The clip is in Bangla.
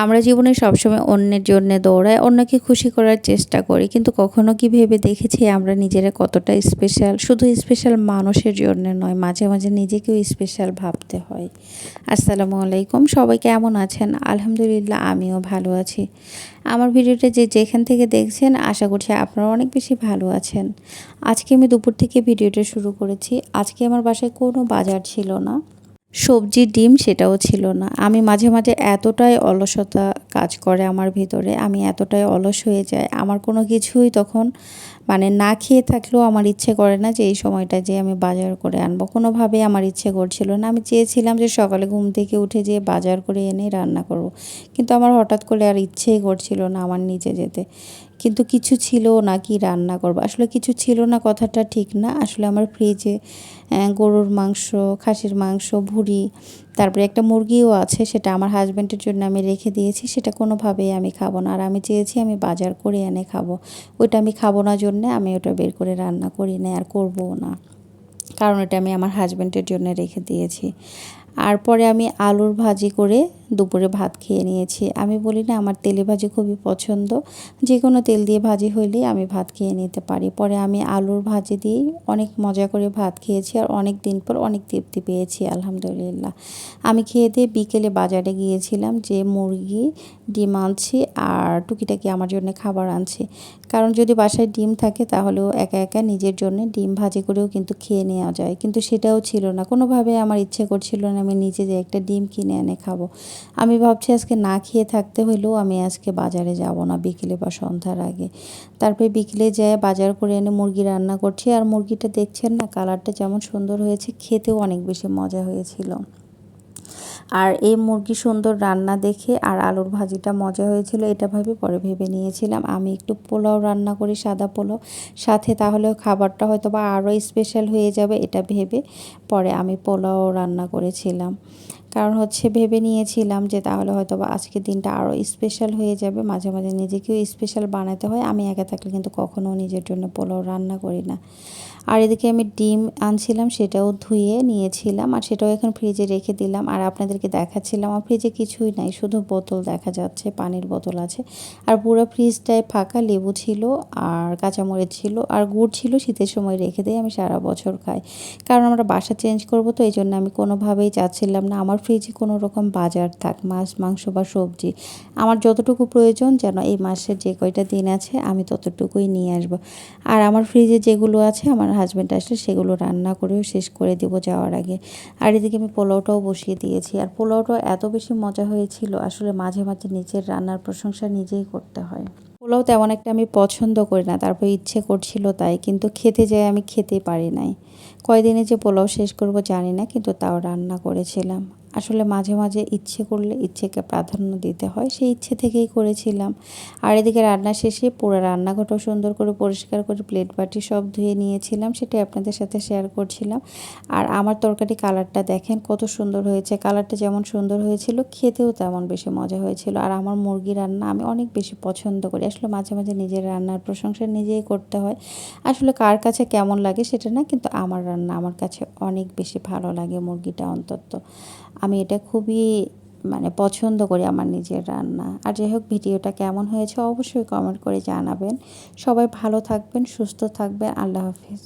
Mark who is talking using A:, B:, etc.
A: আমরা জীবনে সবসময় অন্যের জন্য দৌড়াই, অন্যকে খুশি করার চেষ্টা করি, কিন্তু কখনো কি ভেবে দেখেছি আমরা নিজেরা কতটা স্পেশাল? শুধু স্পেশাল মানুষের জন্য নয়, মাঝে মাঝে নিজেকেও স্পেশাল ভাবতে হয়। আসসালামু আলাইকুম, সবাই কেমন আছেন? আলহামদুলিল্লাহ, আমিও ভালো আছি। আমার ভিডিওটা যেখান থেকে দেখছেন, আশা করছি আপনারা অনেক বেশি ভালো আছেন। আজকে আমি দুপুর থেকে ভিডিওটা শুরু করেছি। আজকে আমার বাসায় কোনো বাজার ছিল না, সবজি ডিম সেটাও ছিল না। আমি মাঝে মাঝে এতটাই অলসতা কাজ করে আমার ভিতরে, আমি এতটাই অলস হয়ে যাই, আমার কোনো কিছুই তখন না খেয়ে থাকলেও আমার ইচ্ছে করে না যে এই সময়টা যে আমি বাজার করে আনবো। কোনোভাবেই আমার ইচ্ছে করছিল না। আমি চেয়েছিলাম যে সকালে ঘুম থেকে উঠে যেয়ে বাজার করে এনে রান্না করব, কিন্তু আমার হঠাৎ করে আর ইচ্ছেই করছিল না আমার নিচে যেতে। কিন্তু কিছু ছিল না, কি রান্না করব, আসলে কিছু ছিল না কথাটা ঠিক না। আসলে আমার ফ্রিজে গরুর মাংস, খাসির মাংস, ভুঁড়ি, তারপরে একটা মুরগিও আছে, সেটা আমার হাজব্যান্ডের জন্য আমি রেখে দিয়েছি। সেটা কোনোভাবেই আমি খাবো না, আর আমি চেয়েছি আমি বাজার করে এনে খাবো। ওইটা আমি খাবো না জন্যে আমি ওটা বের করে রান্না করি না, আর করবও না, কারণ এটা আমি আমার হাজব্যান্ডের জন্য রেখে দিয়েছি। আর পরে আমি আলুর ভাজি করে দুপুরে ভাত খেয়ে নিয়েছি। আমি বলি না, আমার তেলে ভাজি খুবই পছন্দ, যে কোনো তেল দিয়ে ভাজি হইলেই আমি ভাত খেয়ে নিতে পারি। পরে আমি আলুর ভাজি দিয়েই অনেক মজা করে ভাত খেয়েছি, আর অনেক দিন পর অনেক তৃপ্তি পেয়েছি আলহামদুলিল্লাহ। আমি খেয়ে দিয়ে বিকেলে বাজারে গিয়েছিলাম, যে মুরগি, ডিম আনছি আর টুকিটাকি আমার জন্য খাবার আনছি। কারণ যদি বাসায় ডিম থাকে তাহলেও একা একা নিজের জন্য ডিম ভাজি করেও কিন্তু খেয়ে নেওয়া যায়, কিন্তু সেটাও ছিল না। কোনোভাবে আমার ইচ্ছে করছিল না আমি নিজে যে একটা ডিম কিনে এনে খাবো। আমি ভাবছি আজকে না খেয়ে থাকতে হলেও আমি আজকে বাজারে যাব না বিকেলে বা সন্ধ্যার আগে। তারপরে বিকেলে যেয়ে বাজার করে এনে মুরগি রান্না করছি, আর মুরগিটা দেখছেন না, কালারটা যেমন সুন্দর হয়েছে, খেতেও অনেক বেশি মজা হয়েছিল। আর এই মুরগি সুন্দর রান্না দেখে আর আলুর ভাজিটা মজা হয়েছিল, এটা পরে ভেবে নিয়েছিলাম আমি একটু পোলাও রান্না করি, সাদা পোলাও, সাথে তাহলেও খাবারটা হয়তো বা আরও স্পেশাল হয়ে যাবে। এটা ভেবে পরে আমি পোলাও রান্না করেছিলাম। কারণ ভেবে নিয়েছিলাম যে তাহলে হয়তো বা আজকের দিনটা আরও স্পেশাল হয়ে যাবে। মাঝে মাঝে নিজেকেও স্পেশাল বানাতে হয়। আমি একা থাকলে কিন্তু কখনও নিজের জন্য পোলাও রান্না করি না। আর এদিকে আমি ডিম আনছিলাম, সেটাও ধুয়ে নিয়েছিলাম, আর সেটাও এখন ফ্রিজে রেখে দিলাম। আর আপনাদেরকে দেখাচ্ছিলাম, আর ফ্রিজে কিছুই নাই, শুধু বোতল দেখা যাচ্ছে, পানির বোতল আছে। আর পুরো ফ্রিজটায় ফাঁকা, লেবু ছিল আর কাঁচামরিচ ছিল আর গুড় ছিল, শীতের সময় রেখে দিয়ে আমি সারা বছর খাই। কারণ আমরা বাসা চেঞ্জ করব, তো এই জন্য আমি কোনোভাবেই চাচ্ছিলাম না আমার ফ্রিজে কোনো রকম বাজার থাক, মাছ মাংস বা সবজি। আমার যতটুকু প্রয়োজন যেন এই মাসের যে কয়টা দিন আছে আমি ততটুকুই নিয়ে আসবো। আর আমার ফ্রিজে যেগুলো আছে আমার হাজব্যান্ড আসলে সেগুলো রান্না করেও শেষ করে দেবো যাওয়ার আগে। আর এদিকে আমি পোলাওটাও বসিয়ে দিয়েছি, আর পোলাওটাও এত বেশি মজা হয়েছিল, আসলে মাঝে মাঝে নিজের রান্নার প্রশংসা নিজেই করতে হয়। পোলাও তেমন একটা আমি পছন্দ করি না, তারপর ইচ্ছে করছিল তাই, কিন্তু খেতে যাই আমি খেতে পারি নাই। কয়দিনে যে পোলাও শেষ করব জানি না, কিন্তু তাও রান্না করেছিলাম। আসলে মাঝে মাঝে ইচ্ছে করলে ইচ্ছেকে প্রাধান্য দিতে হয়, সেই ইচ্ছে থেকেই করেছিলাম। আর এদিকে রান্না শেষে পুরো রান্নাঘরটাও সুন্দর করে পরিষ্কার করে প্লেট বাটি সব ধুয়ে নিয়েছিলাম, সেটাই আপনাদের সাথে শেয়ার করছিলাম। আর আমার তরকারি কালারটা দেখেন কত সুন্দর হয়েছে, কালারটা যেমন সুন্দর হয়েছিল খেতেও তেমন বেশি মজা হয়েছিল। আর আমার মুরগি রান্না আমি অনেক বেশি পছন্দ করি। আসলে মাঝে মাঝে নিজের রান্নার প্রশংসা নিজেই করতে হয়। আসলে কার কাছে কেমন লাগে সেটা না, কিন্তু আমার রান্না আমার কাছে অনেক বেশি ভালো লাগে, মুরগিটা অন্তত। আমি এটা খুবই পছন্দ করি আমার নিজের রান্না। আর যাই হোক, ভিডিওটা কেমন হয়েছে অবশ্যই কমেন্ট করে জানাবেন। সবাই ভালো থাকবেন, সুস্থ থাকবেন। আল্লাহ হাফিজ।